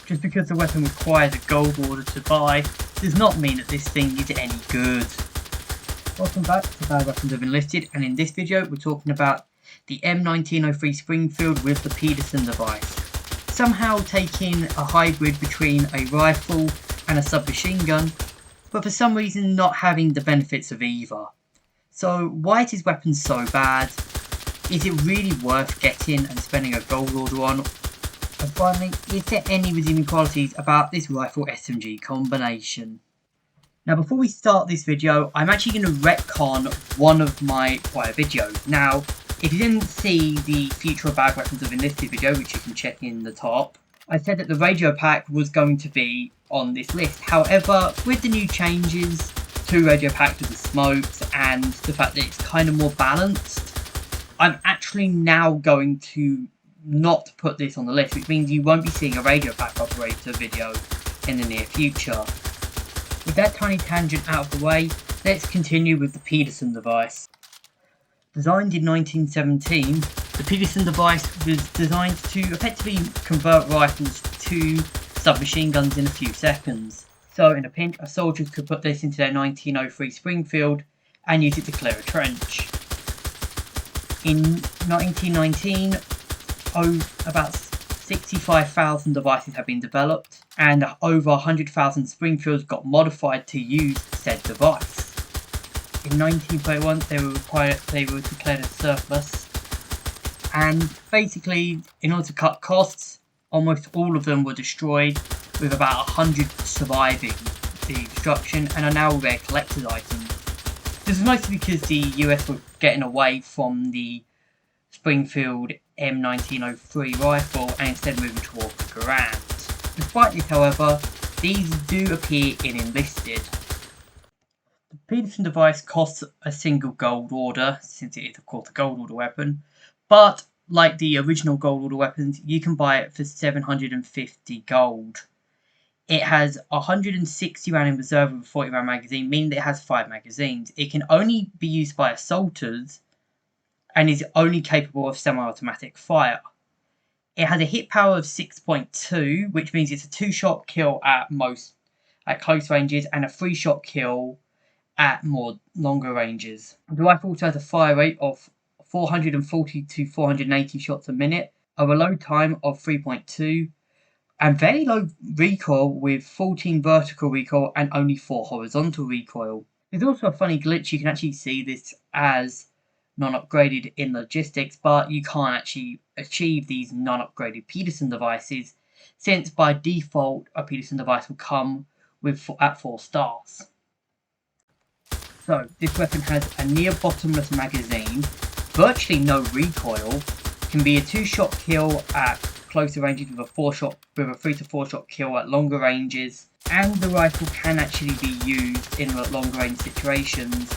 Just because the weapon requires a gold order to buy does not mean that this thing is any good. Welcome back to Bad Weapons of Enlisted, and in this video we're talking about the M1903 Springfield with the Pedersen Device. Somehow taking a hybrid between a rifle and a submachine gun, but for some reason not having the benefits of either. So why is his weapon so bad? Is it really worth getting and spending a gold order on? And finally, is there any redeeming qualities about this rifle SMG combination? Now before we start this video, I'm actually going to retcon one of my prior videos. Now, if you didn't see the Future of Bad Weapons of Enlisted video, which you can check in the top, I said that the radio pack was going to be on this list. However, with the new changes to radio pack with the smokes and the fact that it's kind of more balanced, I'm actually now going to not put this on the list, which means you won't be seeing a radio pack operator video in the near future. With that tiny tangent out of the way, let's continue with the Pedersen Device. Designed in 1917, the Pedersen Device was designed to effectively convert rifles to submachine guns in a few seconds. So in a pinch, a soldier could put this into their 1903 Springfield and use it to clear a trench. In 1919, about 65,000 devices have been developed, and over 100,000 Springfields got modified to use said device. In 1931, they were declared a surplus, and basically, in order to cut costs, almost all of them were destroyed, with about 100 surviving the destruction and are now rare collector's items. This is mostly because the US were getting away from the Springfield M1903 rifle and instead moving towards the Garand. Despite this, however, these do appear in Enlisted. The Pedersen Device costs a single gold order, since it is of course a gold order weapon, but like the original gold order weapons, you can buy it for 750 gold. It has 160 round in reserve with a 40 round magazine, meaning that it has 5 magazines. It can only be used by assaulters and is only capable of semi-automatic fire. It has a hit power of 6.2, which means it's a 2-shot kill at close ranges and a 3-shot kill at more longer ranges. The rifle also has a fire rate of 440 to 480 shots a minute, a reload time of 3.2, and very low recoil with 14 vertical recoil and only 4 horizontal recoil. There's also a funny glitch. You can actually see this as non-upgraded in logistics, but you can't actually achieve these non-upgraded Pedersen devices, since by default a Pedersen device will come with at 4 stars. So this weapon has a near bottomless magazine, virtually no recoil, can be a 2-shot kill at closer ranges with a 3 to 4 shot kill at longer ranges, and the rifle can actually be used in longer range situations,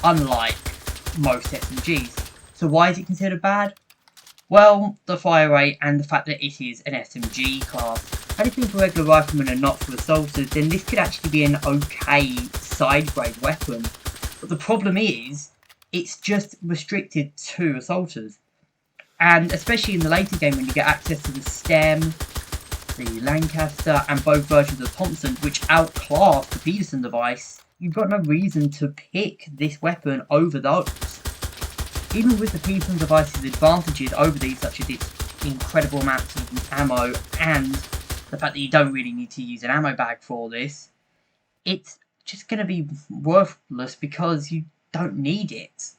unlike most SMGs. So why is it considered bad? Well, the fire rate and the fact that it is an SMG class. Had it been for regular riflemen and not for assaulters, then this could actually be an okay side grade weapon. But the problem is, it's just restricted to assaulters. And especially in the later game when you get access to the STEM, the Lancaster and both versions of Thompson, which outclass the Pedersen Device, you've got no reason to pick this weapon over those. Even with the Pedersen Device's advantages over these, such as its incredible amounts of ammo and the fact that you don't really need to use an ammo bag for this, it's just going to be worthless because you don't need it.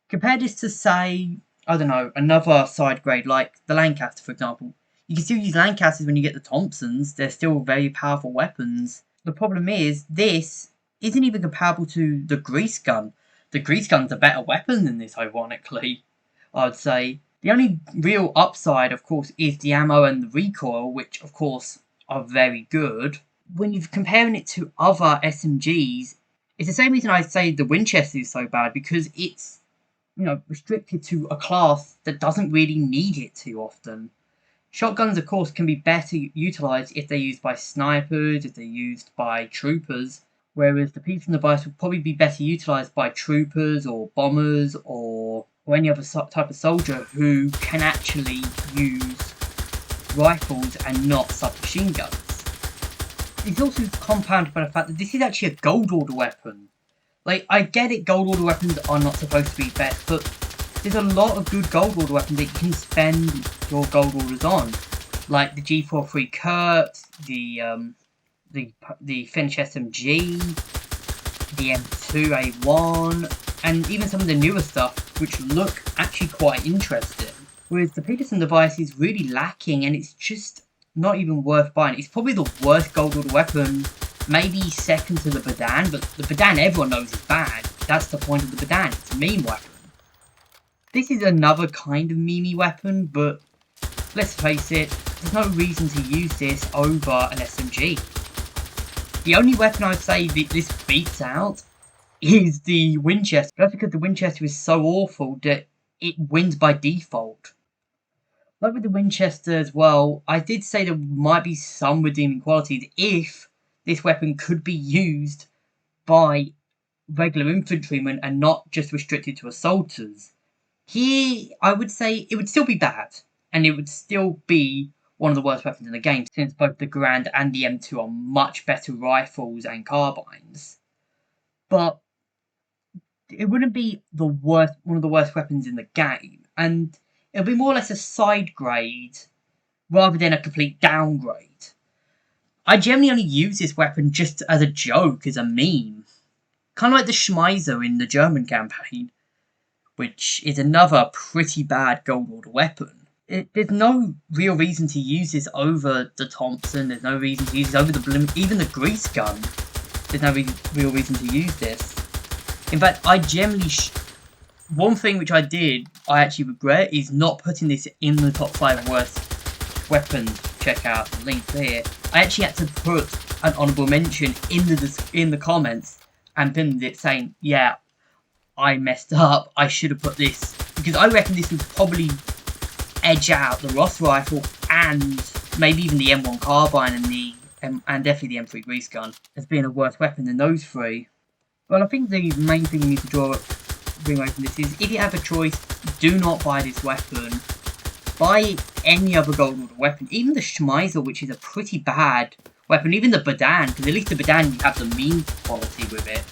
Compare this to, say, I don't know, another side grade like the Lancaster, for example. You can still use Lancasters when you get the Thompsons. They're still very powerful weapons. The problem is, this isn't even comparable to the grease gun. The grease gun's a better weapon than this, ironically, I would say. The only real upside, of course, is the ammo and the recoil, which, of course, are very good. When you're comparing it to other SMGs, it's the same reason I say the Winchester is so bad, because it's, restricted to a class that doesn't really need it too often. Shotguns, of course, can be better utilised if they're used by snipers, if they're used by troopers, whereas the Pedersen Device would probably be better utilised by troopers or bombers or any other type of soldier who can actually use rifles and not submachine guns. It's also compounded by the fact that this is actually a gold order weapon. Like, I get it, gold order weapons are not supposed to be best, but there's a lot of good gold order weapons that you can spend your gold orders on. Like the G43 Kurtz, the Finnish SMG, the M2A1, and even some of the newer stuff, which look actually quite interesting. Whereas the Pedersen Device is really lacking, and it's just not even worth buying. It's probably the worst gold order weapon, maybe second to the Bad, but the Bad everyone knows is bad. That's the point of the Bad, it's a meme weapon. This is another kind of meme weapon, but let's face it, there's no reason to use this over an SMG. The only weapon I'd say that this beats out is the Winchester, just because the Winchester is so awful that it wins by default. Like with the Winchester as well, I did say there might be some redeeming qualities if this weapon could be used by regular infantrymen and not just restricted to assaulters. Here, I would say it would still be bad, and it would still be one of the worst weapons in the game, since both the Garand and the M2 are much better rifles and carbines. But it wouldn't be one of the worst weapons in the game, and it'll be more or less a side grade rather than a complete downgrade. I generally only use this weapon just as a joke, as a meme. Kind of like the Schmeiser in the German campaign, which is another pretty bad gold order weapon. There's no real reason to use this over the Thompson, there's no reason to use this over the even the grease gun. There's no real reason to use this. In fact, I generally... one thing which I actually regret is not putting this in the top 5 worst weapons. Check out the link there. I actually had to put an honourable mention in the comments and pinned it saying, yeah, I messed up, I should have put this, because I reckon this would probably edge out the Ross rifle and maybe even the M1 carbine and definitely the M3 grease gun as being a worse weapon than those three. Well, I think the main thing you need to bring away from this is, if you have a choice, do not buy this weapon. Buy any other gold order weapon, even the Schmeiser, which is a pretty bad weapon, even the Badan, because at least the Badan you have the meme quality with it.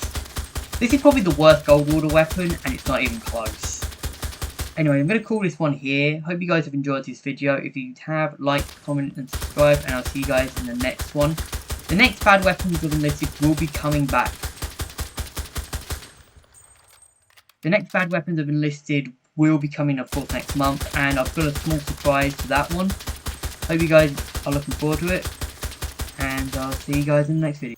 This is probably the worst gold order weapon, and it's not even close. Anyway, I'm going to call this one here. Hope you guys have enjoyed this video. If you have, like, comment, and subscribe, and I'll see you guys in the next one. The next Bad Weapons of Enlisted will be coming back. The next Bad Weapons of Enlisted will be coming, of course, next month, and I've got a small surprise for that one. Hope you guys are looking forward to it, and I'll see you guys in the next video.